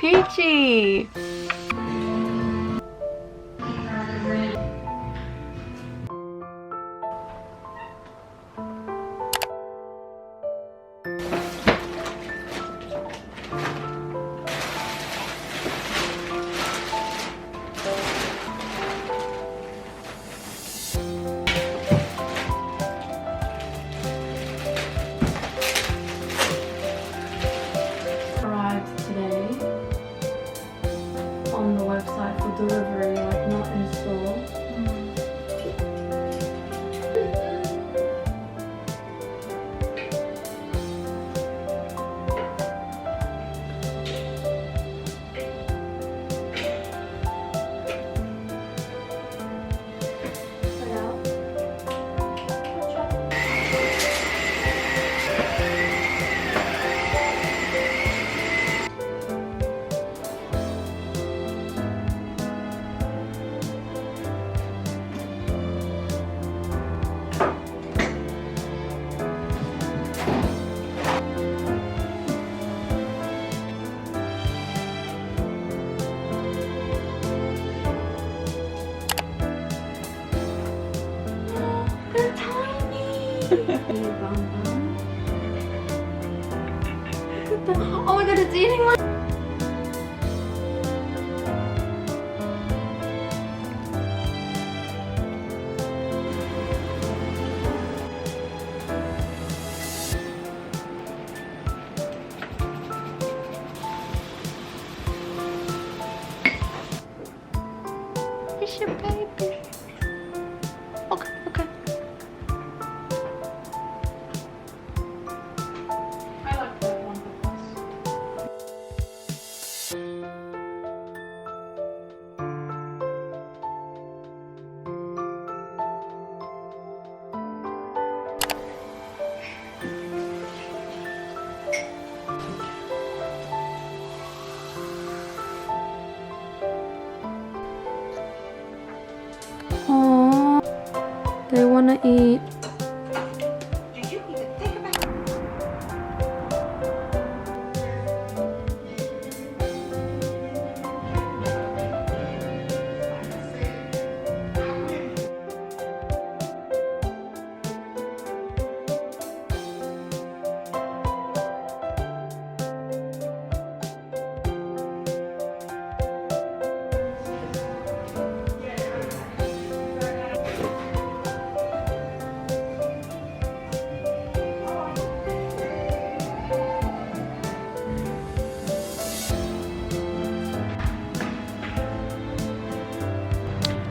Peachy. On the website for delivery, like not in store. Oh my god, it's eating like it's your baby. Okay, okay. I like that one the Aww, they wanna eat.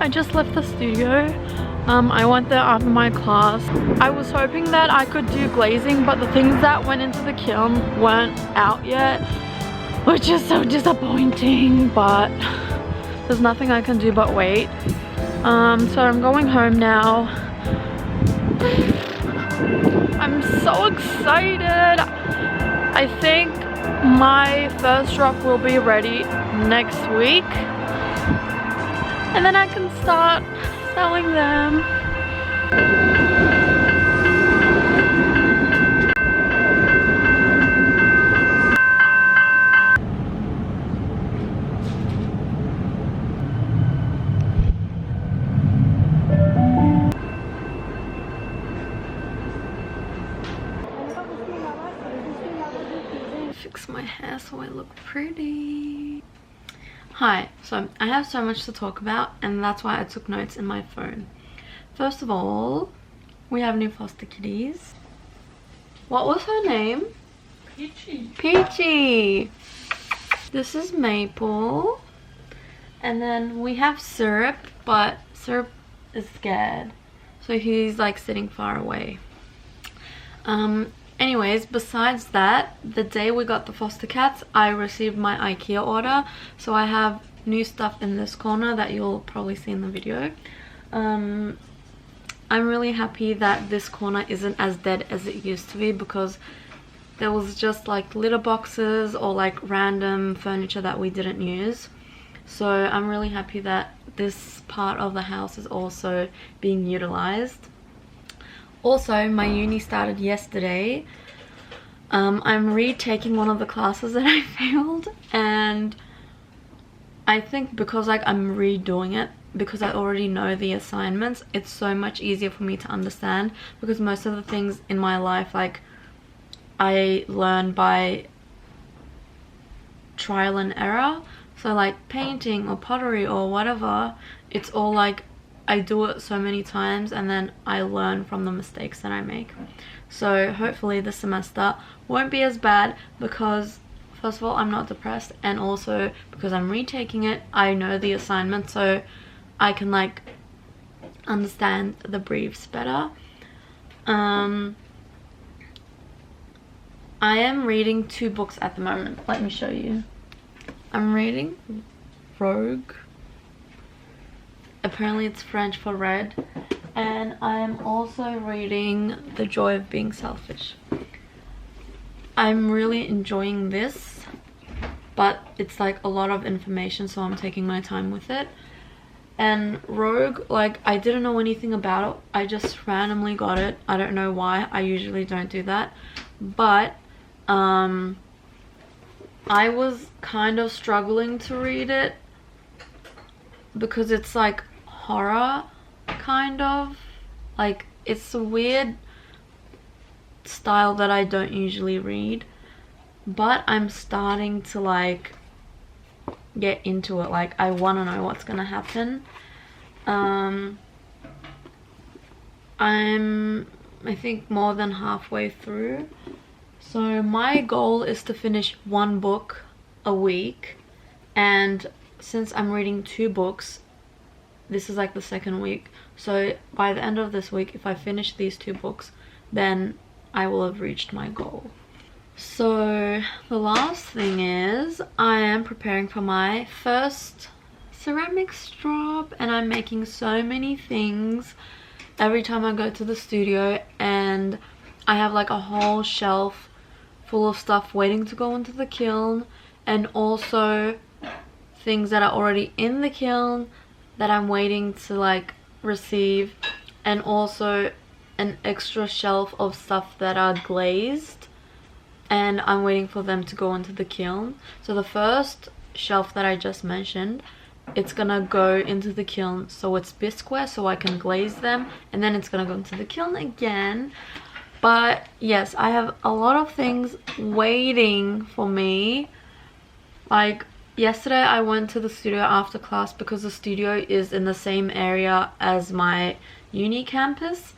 I just left the studio. I went there after my class. I was hoping that I could do glazing, but the things that went into the kiln weren't out yet, which is so disappointing, but there's nothing I can do but wait. So I'm going home now. I'm so excited. I think my first drop will be ready next week. And then I can start selling them. Fix my hair so I look pretty. Hi, so I have so much to talk about, and that's why I took notes in my phone. First of all, we have new foster kitties. What was her name? Peachy. Peachy. This is Maple. And then we have Syrup, but Syrup is scared, so he's like sitting far away. Anyways, besides that, the day we got the foster cats, I received my IKEA order. So I have new stuff in this corner that you'll probably see in the video. I'm really happy that this corner isn't as dead as it used to be, because there was just like litter boxes or like random furniture that we didn't use. So I'm really happy that this part of the house is also being utilized. Also, my uni started yesterday. I'm retaking one of the classes that I failed, and I think because like I'm redoing it, because I already know the assignments, it's so much easier for me to understand, because most of the things in my life like I learn by trial and error. So like painting or pottery or whatever, it's all like I do it so many times and then I learn from the mistakes that I make. So hopefully this semester won't be as bad, because first of all I'm not depressed, and also because I'm retaking it, I know the assignment, so I can like understand the briefs better. I am reading 2 books at the moment. Let me show you. I'm reading Rogue. Apparently it's French for red. And I'm also reading The Joy of Being Selfish. I'm really enjoying this, but it's like a lot of information, so I'm taking my time with it. And Rogue, like I didn't know anything about it. I just randomly got it. I don't know why. I usually don't do that. But I was kind of struggling to read it because it's like horror, kind of. Like it's a weird style that I don't usually read, but I'm starting to like get into it. Like I want to know what's gonna happen. I think more than halfway through. So my goal is to finish 1 book a week, and since I'm reading 2 books, this is like the 2nd week. So by the end of this week, if I finish these 2 books, then I will have reached my goal. So the last thing is I am preparing for my first ceramics job, and I'm making so many things every time I go to the studio, and I have like a whole shelf full of stuff waiting to go into the kiln, and also things that are already in the kiln that I'm waiting to like receive, and also an extra shelf of stuff that are glazed and I'm waiting for them to go into the kiln. So the first shelf that I just mentioned, it's gonna go into the kiln so it's bisqueware so I can glaze them, and then it's gonna go into the kiln again. But yes, I have a lot of things waiting for me. Like yesterday I went to the studio after class because the studio is in the same area as my uni campus,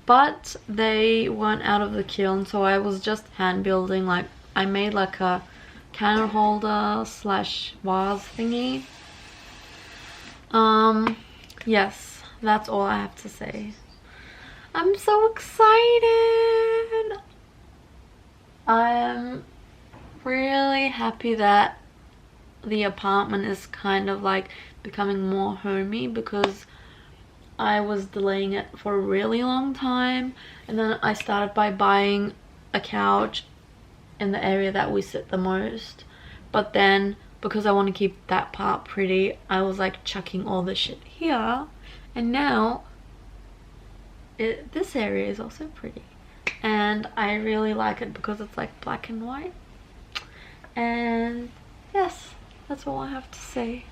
but they weren't out of the kiln, so I was just hand building. Like I made like a candle holder slash vase thingy. Yes, that's all I have to say. I'm so excited. I'm really happy that the apartment is kind of like becoming more homey, because I was delaying it for a really long time, and then I started by buying a couch in the area that we sit the most, but then because I want to keep that part pretty, I was like chucking all the shit here, and now this area is also pretty, and I really like it because it's like black and white. And yes, that's all I have to say.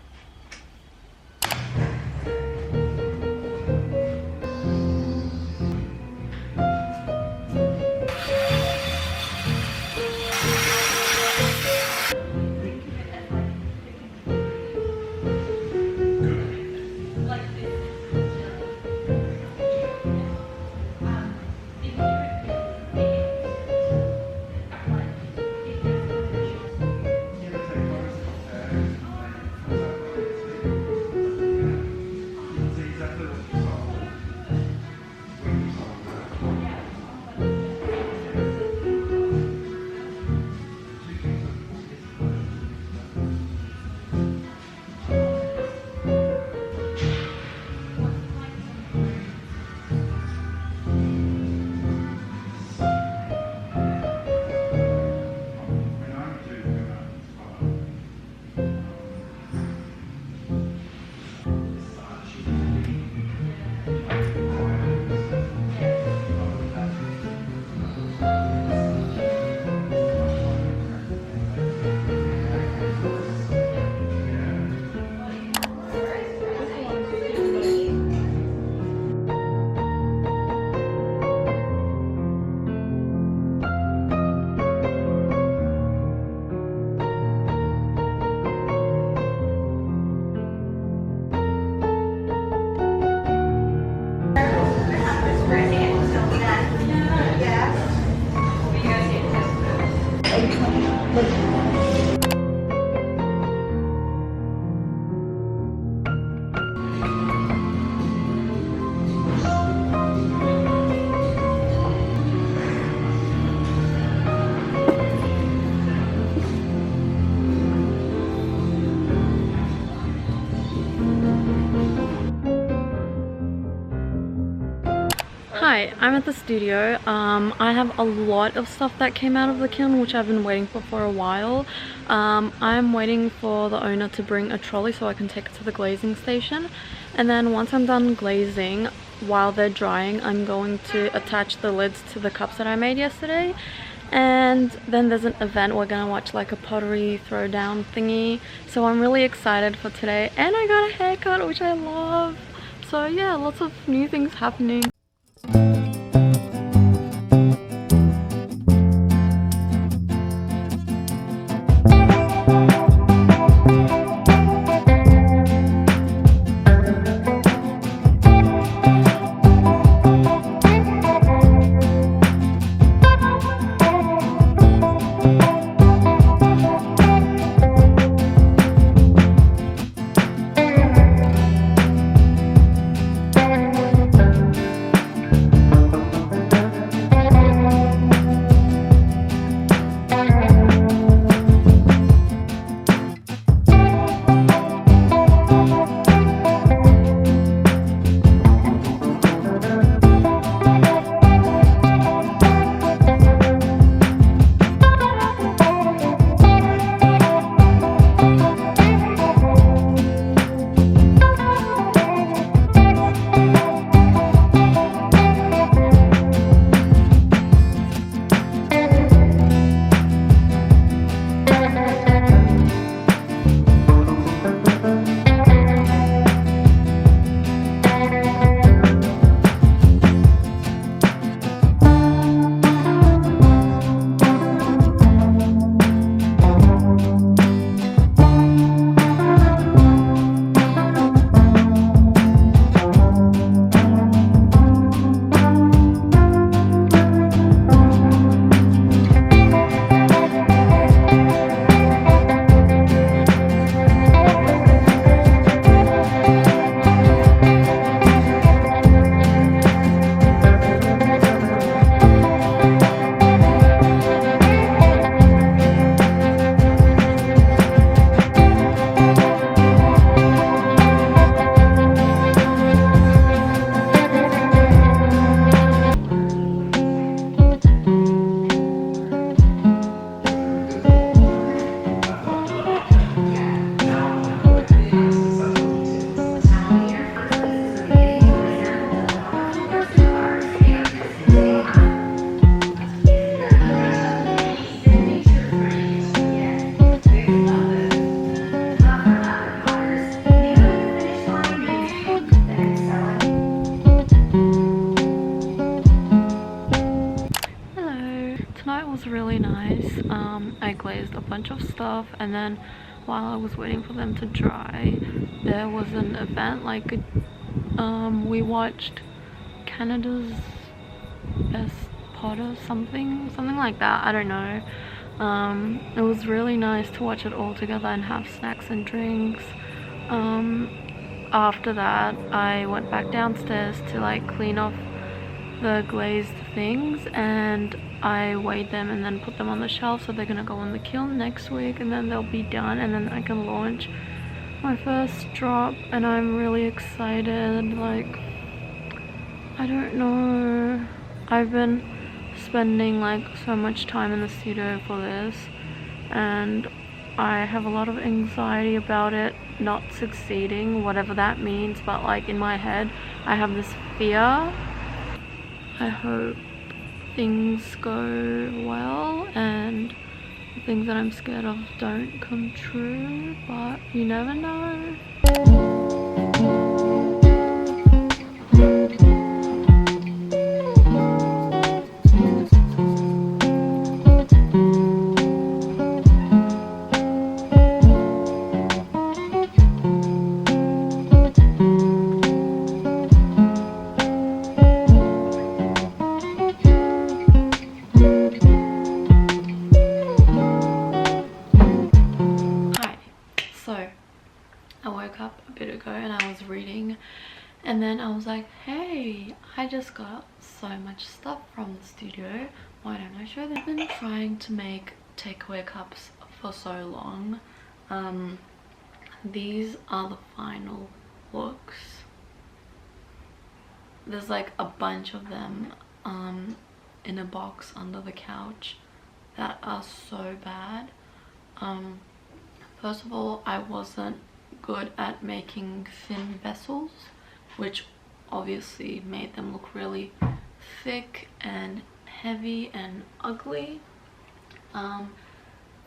Hi, I'm at the studio. I have a lot of stuff that came out of the kiln which I've been waiting for a while. I'm waiting for the owner to bring a trolley so I can take it to the glazing station, and then once I'm done glazing, while they're drying, I'm going to attach the lids to the cups that I made yesterday. And then there's an event we're gonna watch, like a pottery throwdown thingy, so I'm really excited for today. And I got a haircut, which I love. So yeah, lots of new things happening. Really nice. I glazed a bunch of stuff, and then while I was waiting for them to dry, there was an event, like we watched Canada's Best Potter, something like that, I don't know. It was really nice to watch it all together and have snacks and drinks. After that, I went back downstairs to like clean off the glazed things, and I weighed them and then put them on the shelf, so they're gonna go in the kiln next week, and then they'll be done, and then I can launch my first drop. And I'm really excited. Like, I don't know, I've been spending like so much time in the studio for this, and I have a lot of anxiety about it not succeeding, whatever that means, but like in my head I have this fear. I hope things go well and the things that I'm scared of don't come true, but you never know. And then I was like, hey, I just got so much stuff from the studio, why don't I show them? I've been trying to make takeaway cups for so long. These are the final looks. there's like a bunch of them in a box under the couch that are so bad. First of all, I wasn't good at making thin vessels, which obviously made them look really thick and heavy and ugly.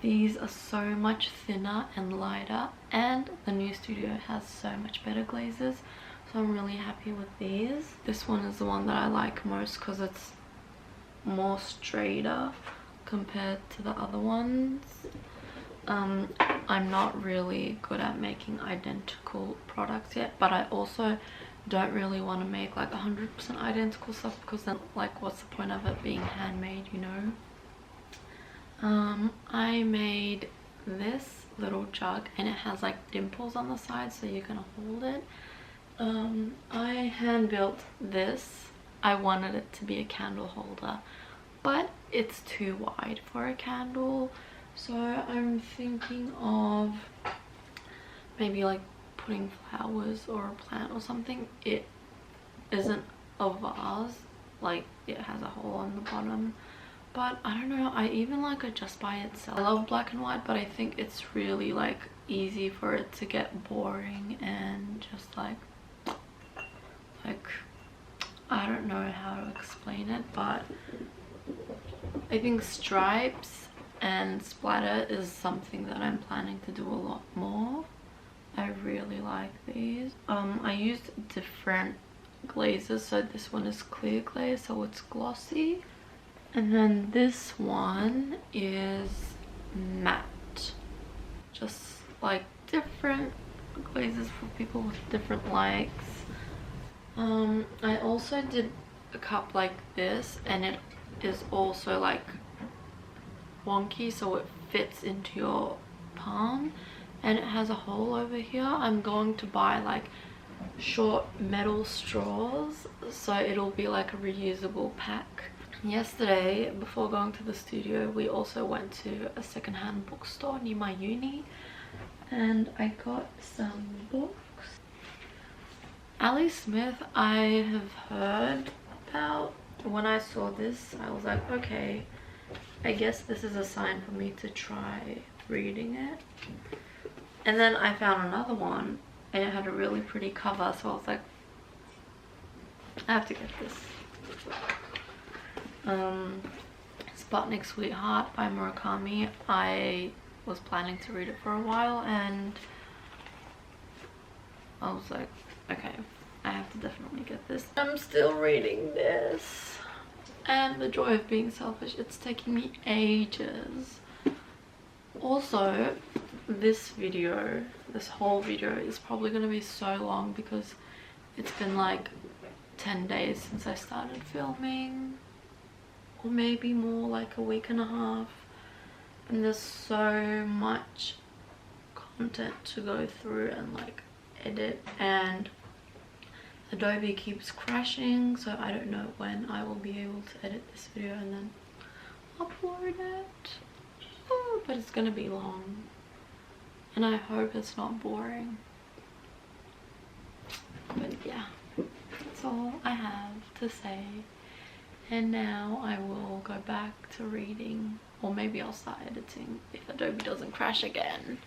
These are so much thinner and lighter, and the new studio has so much better glazes, so I'm really happy with these. This one is the one that I like most because it's more straighter compared to the other ones. I'm not really good at making identical products yet, but I also don't really want to make like 100% identical stuff, because then like what's the point of it being handmade, you know? I made this little jug and it has like dimples on the side so you can hold it. I hand built this. I wanted it to be a candle holder, but it's too wide for a candle, so I'm thinking of maybe like putting flowers or a plant or something. It isn't a vase, like it has a hole on the bottom, but I don't know, I even like it just by itself. I love black and white, but I think it's really like easy for it to get boring and just like I don't know how to explain it, but I think stripes and splatter is something that I'm planning to do a lot more. I really like these. I used different glazes, so this one is clear glaze, so it's glossy, and then this one is matte. Just like different glazes for people with different likes. I also did a cup like this, and it is also like wonky, so it fits into your palm, and it has a hole over here. I'm going to buy like short metal straws, so it'll be like a reusable pack. Yesterday, before going to the studio, we also went to a secondhand bookstore near my uni, and I got some books. Ali Smith I have heard about. When I saw this, I was like, okay, I guess this is a sign for me to try reading it. And then I found another one, and it had a really pretty cover, so I was like, I have to get this. Sputnik Sweetheart by Murakami. I was planning to read it for a while, and I was like, okay, I have to definitely get this. I'm still reading this. And The Joy of Being Selfish. It's taking me ages. Also, this whole video is probably going to be so long because it's been like 10 days since I started filming, or maybe more, like a week and a half, and there's so much content to go through and like edit, and Adobe keeps crashing, so I don't know when I will be able to edit this video and then upload it. Oh, but it's gonna be long, and I hope it's not boring. But yeah, that's all I have to say, and now I will go back to reading, or maybe I'll start editing if Adobe doesn't crash again.